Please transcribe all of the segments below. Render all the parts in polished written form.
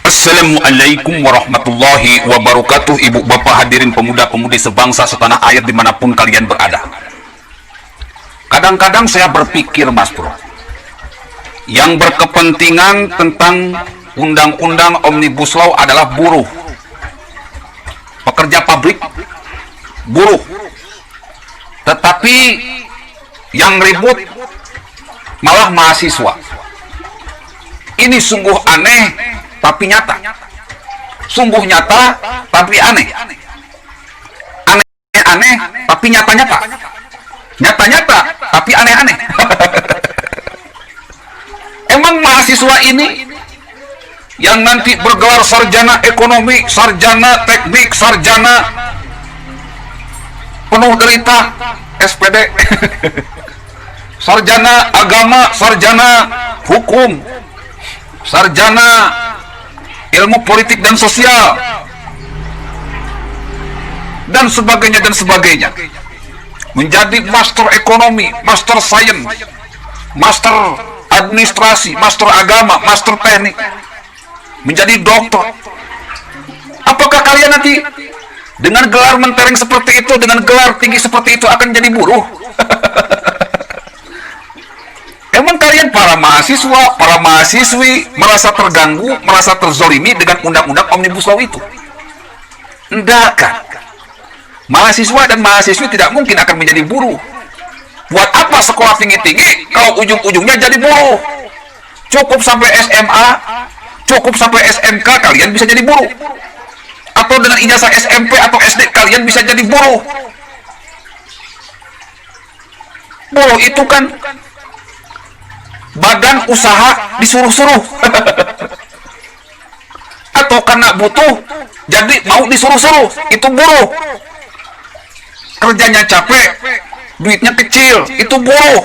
Assalamualaikum warahmatullahi wabarakatuh. Ibu bapak hadirin pemuda-pemudi sebangsa setanah air dimanapun kalian berada. Kadang-kadang saya berpikir, Mas Bro, yang berkepentingan tentang undang-undang Omnibus Law adalah buruh, pekerja pabrik, buruh. Tetapi yang ribut malah mahasiswa. Ini sungguh aneh tapi nyata. Sungguh nyata tapi aneh. Aneh-aneh tapi nyata-nyata. Nyata-nyata tapi aneh-aneh. Emang mahasiswa ini yang nanti bergelar sarjana ekonomi, sarjana teknik, sarjana penuh derita, SPD, sarjana agama, sarjana hukum, sarjana ilmu politik dan sosial, dan sebagainya, menjadi master ekonomi, master sains, master administrasi, master agama, master teknik, menjadi dokter. Apakah kalian nanti dengan gelar mentereng seperti itu, dengan gelar tinggi seperti itu akan jadi buruh? Emang kalian para mahasiswa, para mahasiswi merasa terganggu, merasa terzolimi dengan undang-undang Omnibus Law itu? Enggak kan? Mahasiswa dan mahasiswi tidak mungkin akan menjadi buruh. Buat apa sekolah tinggi-tinggi kalau ujung-ujungnya jadi buruh? Cukup sampai SMA, cukup sampai SMK kalian bisa jadi buruh. Atau dengan ijazah SMP atau SD kalian bisa jadi buruh. Buruh itu kan badan usaha disuruh-suruh. Atau karena butuh jadi mau disuruh-suruh, itu buruh. Kerjanya capek, duitnya kecil, itu buruh.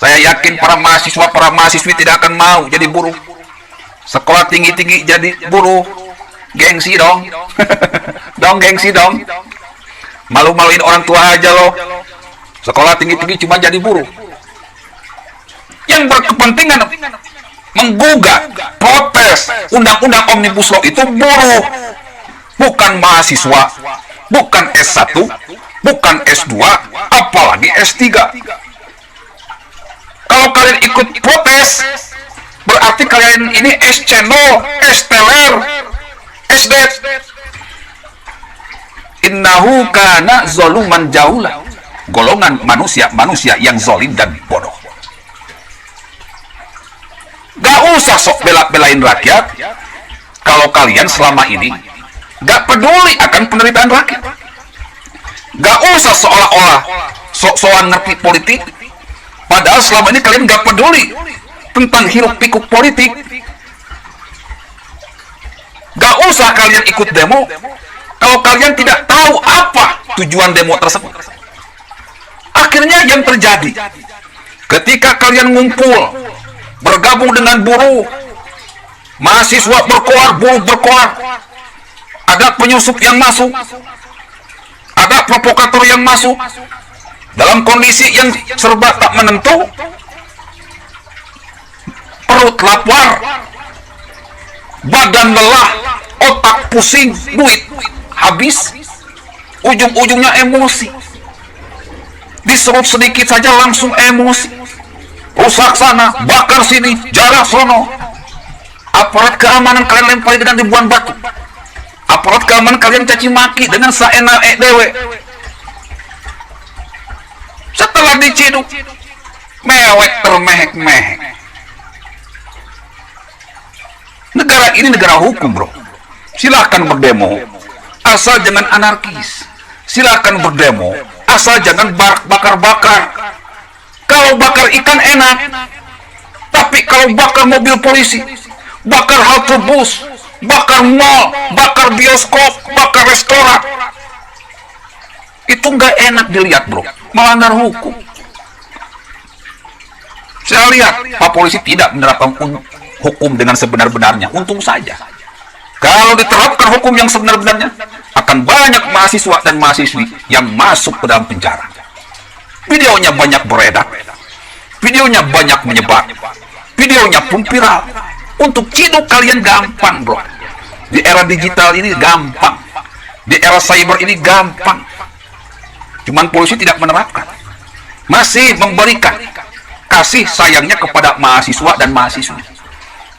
Saya yakin para mahasiswa, para mahasiswi tidak akan mau jadi buruh. Sekolah tinggi-tinggi jadi buruh, gengsi dong. Gengsi dong. Malu-maluin orang tua aja loh. Sekolah tinggi-tinggi cuma jadi buruh. Yang berkepentingan menggugat, protes undang-undang Omnibus Law itu buruh, bukan mahasiswa, bukan S1, bukan S2, apalagi S3. Kalau kalian ikut protes, berarti kalian ini S-channel, S-teler, S-det. Innahu kana zoluman jaulah. Golongan manusia yang zolim dan bodoh. Gak usah sok bela-belain rakyat kalau kalian selama ini gak peduli akan penderitaan rakyat. Gak usah seolah-olah sok-sokan ngerti politik, padahal selama ini kalian gak peduli tentang hiruk pikuk politik. Gak usah kalian ikut demo kalau kalian tidak tahu apa tujuan demo tersebut. Akhirnya yang terjadi ketika kalian ngumpul bergabung dengan buruh, mahasiswa berkoar, buruh berkoar, ada penyusup yang masuk, ada provokator yang masuk, dalam kondisi yang serba tak menentu, perut lapar, badan lelah, otak pusing, duit habis, ujung-ujungnya emosi. Diserut sedikit saja langsung emosi. Rusak sana, bakar sini, jarak sono. Aparat keamanan kalian lempari dengan ribuan batu. Aparat keamanan kalian caci maki dengan saenak dewe. Setelah diciduk, mewek termehek-mehek. Negara ini negara hukum, bro. Silahkan berdemo, asal jangan anarkis. Silahkan berdemo, asal jangan bakar-bakar. Kalau bakar ikan enak, tapi kalau bakar mobil polisi, bakar halte bus, bakar mall, bakar bioskop, bakar restoran, itu nggak enak dilihat, bro. Melanggar hukum. Saya lihat Pak Polisi tidak menerapkan hukum dengan sebenar-benarnya. Untung saja. Kalau diterapkan hukum yang sebenar-benarnya, akan banyak mahasiswa dan mahasiswi yang masuk ke dalam penjara. Videonya banyak beredar, videonya banyak menyebar, videonya pun viral. Untuk ciduk kalian gampang, bro. Di era digital ini gampang. Di era cyber ini gampang. Cuman polisi tidak menerapkan. Masih memberikan kasih sayangnya kepada mahasiswa dan mahasiswi.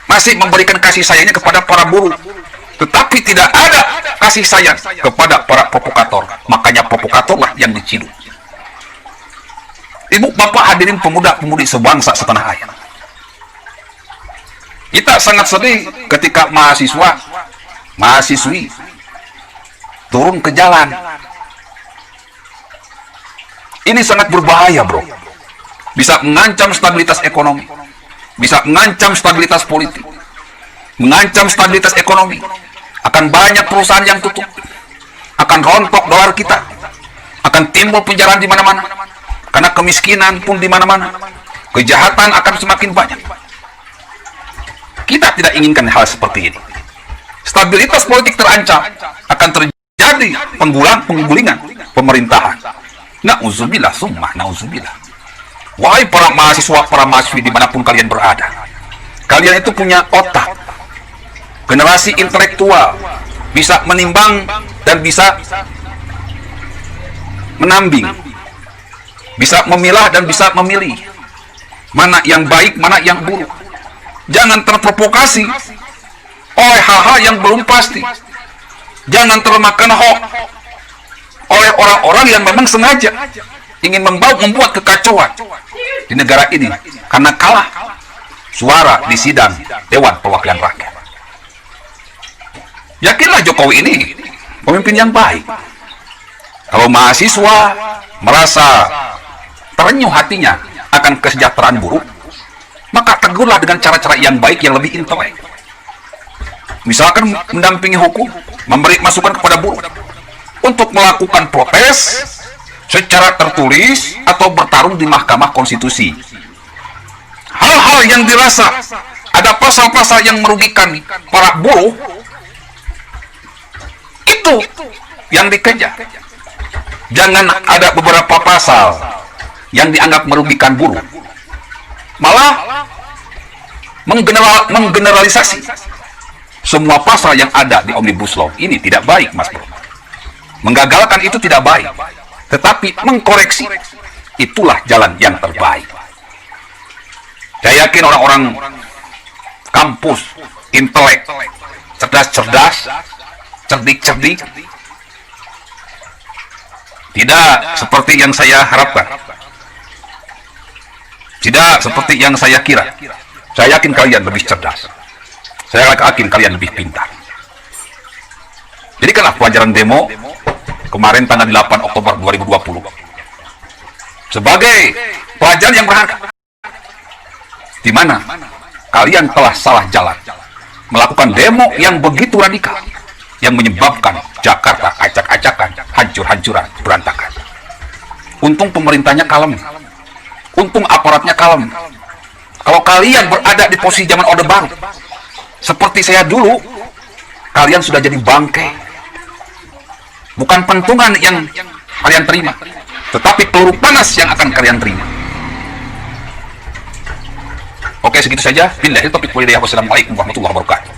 Masih memberikan kasih sayangnya kepada para buruh. Tetapi tidak ada kasih sayang kepada para provokator. Makanya provokatorlah yang diciduk. Ibu, bapak, hadirin pemuda-pemudi sebangsa setanah air. Kita sangat sedih ketika mahasiswa, mahasiswi turun ke jalan. Ini sangat berbahaya, bro. Bisa mengancam stabilitas ekonomi, bisa mengancam stabilitas politik, mengancam stabilitas ekonomi. Akan banyak perusahaan yang tutup, akan rontok dolar kita, akan timbul penjarahan di mana-mana, karena kemiskinan pun di mana-mana, kejahatan akan semakin banyak. Kita tidak inginkan hal seperti ini. Stabilitas politik terancam, akan terjadi penggulingan pemerintahan. Na'udzubillah, summa na'udzubillah. Wahai para mahasiswa, para mahasiswi dimanapun kalian berada, kalian itu punya otak, generasi intelektual, bisa menimbang dan bisa menambing, bisa memilah dan bisa memilih mana yang baik, mana yang buruk. Jangan terprovokasi oleh hal-hal yang belum pasti. Jangan termakan hoax oleh orang-orang yang memang sengaja ingin membuat kekacauan di negara ini karena kalah suara di sidang Dewan Perwakilan Rakyat. Yakinlah Jokowi ini pemimpin yang baik. Kalau mahasiswa merasa terenyuh hatinya akan kesejahteraan buruh, maka tegurlah dengan cara-cara yang baik, yang lebih intelek. Misalkan mendampingi hukum, memberi masukan kepada buruh untuk melakukan protes secara tertulis atau bertarung di Mahkamah Konstitusi. Hal-hal yang dirasa ada pasal-pasal yang merugikan para buruh, itu yang dikejar. Jangan ada beberapa pasal yang dianggap merugikan buruh, malah menggeneralisasi semua pasal yang ada di Omnibus Law. Ini tidak baik, Mas Bro. Menggagalkan itu tidak baik, tetapi mengkoreksi itulah jalan yang terbaik. Saya yakin orang-orang kampus, intelek, cerdas-cerdas, cerdik-cerdik, tidak seperti yang saya harapkan, tidak seperti yang saya kira. Saya yakin kalian lebih cerdas, saya yakin kalian lebih pintar. Jadikanlah pelajaran demo kemarin tanggal 8 Oktober 2020 sebagai pelajaran yang berharga, di mana kalian telah salah jalan melakukan demo yang begitu radikal, yang menyebabkan Jakarta acak-acakan, hancur-hancuran, berantakan. Untung pemerintahnya kalem, untung aparatnya kalem. Kalau kalian berada di posisi zaman Orde Baru, seperti saya dulu, kalian sudah jadi bangkai. Bukan pentungan yang kalian terima, tetapi peluru panas yang akan kalian terima. Oke, segitu saja. Billahi taufiq wal hidayah. Wassalamualaikum warahmatullahi wabarakatuh.